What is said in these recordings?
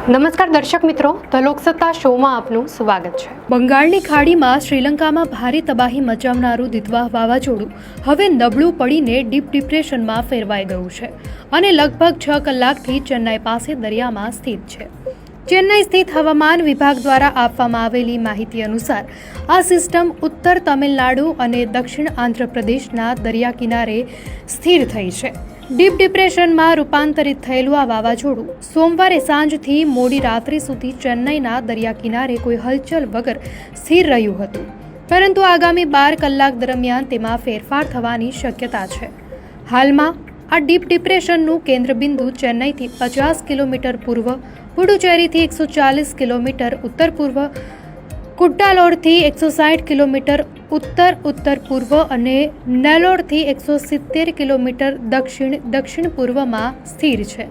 નમસ્કાર દર્શક મિત્રો, ધ લોકસત્તા શોમાં આપનું સ્વાગત છે। બંગાળની ખાડીમાં શ્રીલંકામાં ભારે તબાહી મચાવનારું દિતવા વાવાઝોડું હવે નબળું પડીને ડીપ ડિપ્રેશનમાં ફેરવાઈ ગયું છે અને લગભગ 6 કલાકથી ચેન્નાઈ પાસે દરિયામાં સ્થિત છે। ચેન્નાઈ સ્થિત હવામાન વિભાગ દ્વારા આપવામાં આવેલી માહિતી અનુસાર આ સિસ્ટમ ઉત્તર તમિલનાડુ અને દક્ષિણ આંધ્રપ્રદેશના દરિયા કિનારે સ્થિર થઈ છે। ડીપ ડિપ્રેશનમાં રૂપાંતરિત થયેલું આ વાવાઝોડું સોમવારે સાંજથી મોડી રાત્રિ સુધી ચેન્નાઈના દરિયા કિનારે કોઈ હલચલ વગર સ્થિર રહ્યું હતું, પરંતુ આગામી 12 કલાક દરમિયાન તેમાં ફેરફાર થવાની શક્યતા છે। હાલમાં આ ડીપ ડિપ્રેશનનું કેન્દ્રબિંદુ ચેન્નાઈથી 50 કિલોમીટર પૂર્વ, પુડુચેરીથી 140 કિલોમીટર ઉત્તર પૂર્વ, કુટ્ટાલોરથી 160 કિલોમીટર ઉત્તર પૂર્વ અને નેલ્લોરથી 170 કિલોમીટર દક્ષિણ પૂર્વમાં સ્થિર છે।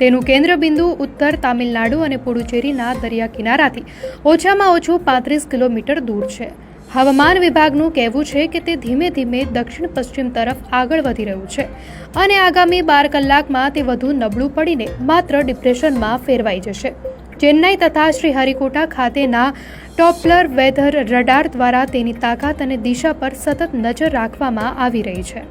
તેનું કેન્દ્રબિંદુ ઉત્તર તામિલનાડુ અને પુડુચેરીના દરિયા કિનારાથી ઓછામાં ઓછું 35 કિલોમીટર દૂર છે। હવામાન વિભાગનું કહેવું છે કે તે ધીમે ધીમે દક્ષિણ પશ્ચિમ તરફ આગળ વધી રહ્યું છે અને આગામી 12 કલાકમાં તે વધુ નબળું પડીને માત્ર ડિપ્રેશનમાં ફેરવાઈ જશે। ચેન્નાઈ તથા શ્રીહરિકોટા ખાતેના ટોપલર વેધર રડાર દ્વારા તેની તાકાત અને દિશા પર સતત નજર રાખવામાં આવી રહી છે।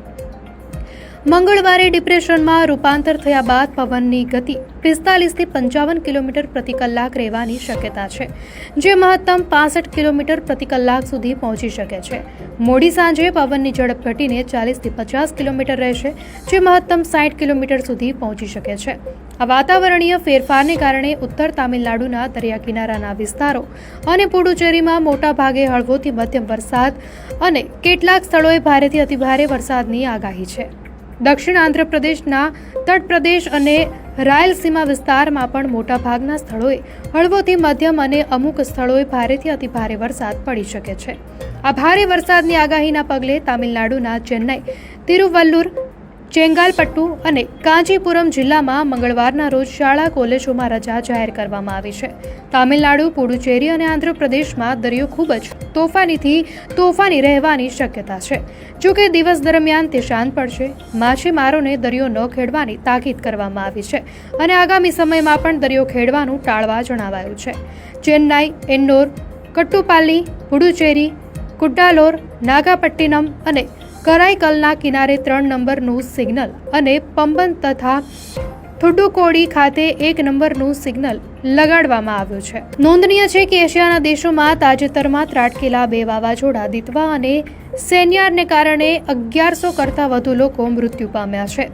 મંગળવારે ડિપ્રેશનમાં રૂપાંતર થયા બાદ પવનની ગતિ 45 થી 55 કિલોમીટર પ્રતિ કલાક રહેવાની શક્યતા છે, જે મહત્તમ 65 કિલોમીટર પ્રતિ કલાક સુધી પહોંચી શકે છે। મોડી સાંજે પવનની ઝડપ ઘટીને 40 થી 50 કિલોમીટર રહેશે, જે મહત્તમ 60 કિલોમીટર સુધી પહોંચી શકે છે। આ વાતાવરણીય ફેરફારને કારણે ઉત્તર તામિલનાડુના દરિયા કિનારાના વિસ્તારો અને પુડુચેરીમાં મોટા ભાગે હળવોથી મધ્યમ વરસાદ અને કેટલાક સ્થળોએ ભારેથી અતિભારે વરસાદની આગાહી છે। દક્ષિણ આંધ્રપ્રદેશના તટપ્રદેશ અને રાયલસીમા વિસ્તારમાં પણ મોટા ભાગના સ્થળોએ હળવોથી મધ્યમ અને અમુક સ્થળોએ ભારેથી અતિભારે વરસાદ પડી શકે છે। આ ભારે વરસાદની આગાહીના પગલે તામિલનાડુના ચેન્નાઈ, તિરુવલ્લુર, ચેંગાલપટ્ટુ અને કાંચીપુરમ જિલ્લામાં મંગળવારના રોજ શાળા કોલેજોમાં રજા જાહેર કરવામાં આવી છે। તામિલનાડુ, પુડુચેરી અને આંધ્રપ્રદેશમાં દરિયો ખૂબ જ તોફાની રહેવાની શક્યતા છે। જો કે દિવસ દરમિયાન તે શાંત પડશે। માછીમારોને દરિયો ન ખેડવાની તાકીદ કરવામાં આવી છે અને આગામી સમયમાં પણ દરિયો ખેડવાનું ટાળવા જણાવાયું છે। ચેન્નાઈ, એન્નોર, કટ્ટુપાલ્લી, પુડુચેરી, કુડ્ડાલોર, નાગાપટ્ટિનમ અને કરાઈકલના કિનારે 3 નંબરનું સિગ્નલ અને પમ્બન તથા થુડુકોડી ખાતે 1 નંબરનું સિગ્નલ લગાડવામાં આવ્યું છે। નોંધનીય છે કે એશિયાના દેશોમાં તાજેતરમાં ત્રાટકેલા 2 વાવાઝોડા દિતવા અને સેન્યારને કારણે 1100 કરતાં વધુ લોકો મૃત્યુ પામ્યા છે।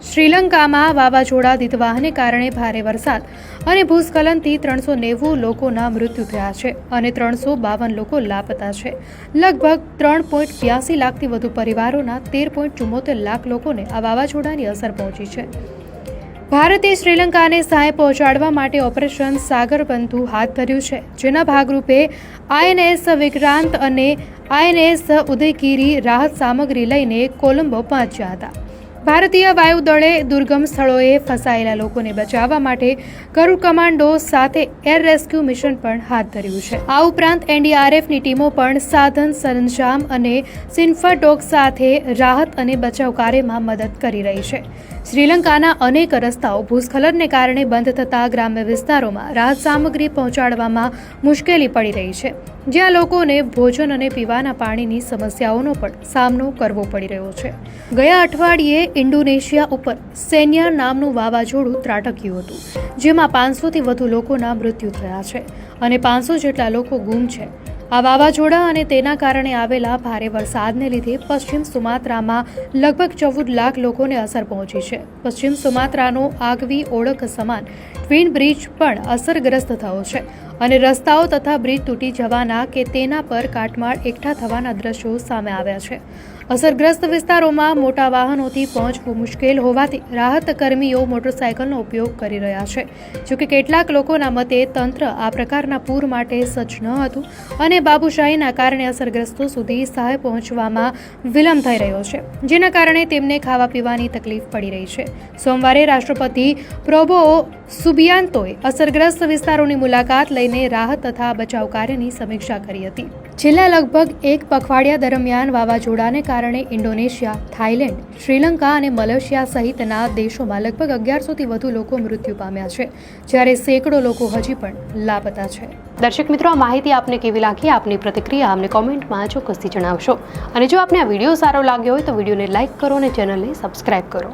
શ્રીલંકામાં વાવાઝોડા દિતવાહને કારણે ભારે વરસાદ અને ભૂસ્ખલનથી 390 લોકોના મૃત્યુ થયા છે અને 352 લોકો લાપતા છે। લગભગ 3.82 લાખથી વધુ પરિવારોના 13.74 લાખ લોકોને આ વાવાઝોડાની અસર પહોંચી છે। ભારતે શ્રીલંકાને સહાય પહોંચાડવા માટે ઓપરેશન સાગરબંધુ હાથ ધર્યું છે, જેના ભાગરૂપે INS વિક્રાંત અને INS ઉદયગીરી રાહત સામગ્રી લઈને કોલંબો પહોંચ્યા હતા। ભારતીય વાયુદળે દુર્ગમ સ્થળોએ ફસાયેલા લોકોને બચાવવા માટે ગરુડ કમાન્ડો સાથે એર રેસ્ક્યુ મિશન પણ હાથ ધર્યું છે। આ ઉપરાંત NDRFની ટીમો પણ સાધન સરંજામ અને સિન્ફર ડોગ સાથે રાહત અને બચાવ કાર્યમાં મદદ કરી રહી છે। શ્રીલંકાના અનેક રસ્તાઓ ભૂસ્ખલનને કારણે બંધ થતા ગ્રામ્ય વિસ્તારોમાં રાહત સામગ્રી પહોંચાડવામાં મુશ્કેલી પડી રહી છે, જ્યાં લોકોને ભોજન અને પીવાના પાણીની સમસ્યાઓનો પણ સામનો કરવો પડી રહ્યો છે। ગયા અઠવાડિયે ઇન્ડોનેશિયા ઉપર સેન્યાર નામનું વાવાઝોડું ત્રાટક્યું હતું, જેમાં 500થી વધુ લોકોના મૃત્યુ થયા છે અને 500 જેટલા લોકો ગુમ છે। આ વાવાઝોડા અને તેના કારણે આવેલા ભારે વરસાદને લીધે પશ્ચિમ સુમાત્રામાં લગભગ 14 લાખ લોકોને અસર પહોંચી છે। પશ્ચિમ સુમાત્રાનો આગવી ઓળખ સમાન ટ્વિન બ્રિજ પણ અસરગ્રસ્ત થયો છે અને રસ્તાઓ તથા બ્રિજ તૂટી જવાના કે તેના પર કાટમાળ એકઠા થવાના દ્રશ્યો સામે આવ્યા છે। અસરગ્રસ્ત વિસ્તારોમાં મોટા વાહનોથી પહોંચવું મુશ્કેલ હોવાથી રાહત કર્મીઓ મોટરસાયકલનો ઉપયોગ કરી રહ્યા છે। જોકે કેટલાક લોકોના મતે તંત્ર આ પ્રકારના પૂર માટે સજ્જ ન હતું અને બાબુશાહીના કારણે અસરગ્રસ્તો સુધી સહાય પહોંચવામાં વિલંબ થઈ રહ્યો છે, જેના કારણે તેમને ખાવા પીવાની તકલીફ પડી રહી છે। સોમવારે રાષ્ટ્રપતિ પ્રોબોઓ સુબિયાન્તોએ અસરગ્રસ્ત વિસ્તારોની મુલાકાત લઈને રાહત તથા બચાવ કાર્યની સમીક્ષા કરી હતી। છેલ્લા લગભગ એક પખવાડિયા દરમિયાન વાવાઝોડાને કારણે ઇન્ડોનેશિયા, થાઇલેન્ડ, શ્રીલંકા અને મલેશિયા સહિતના દેશોમાં લગભગ 1100થી વધુ લોકો મૃત્યુ પામ્યા છે, જ્યારે સેંકડો લોકો હજી પણ લાપતા છે. દર્શક મિત્રો, આ માહિતી આપને કેવી લાગી? આપની પ્રતિક્રિયા અમને કોમેન્ટમાં ચોક્કસથી જણાવશો. અને જો આપને આ વિડીયો સારો લાગ્યો હોય તો વિડીયોને લાઇક કરો અને ચેનલને સબસ્ક્રાઇબ કરો.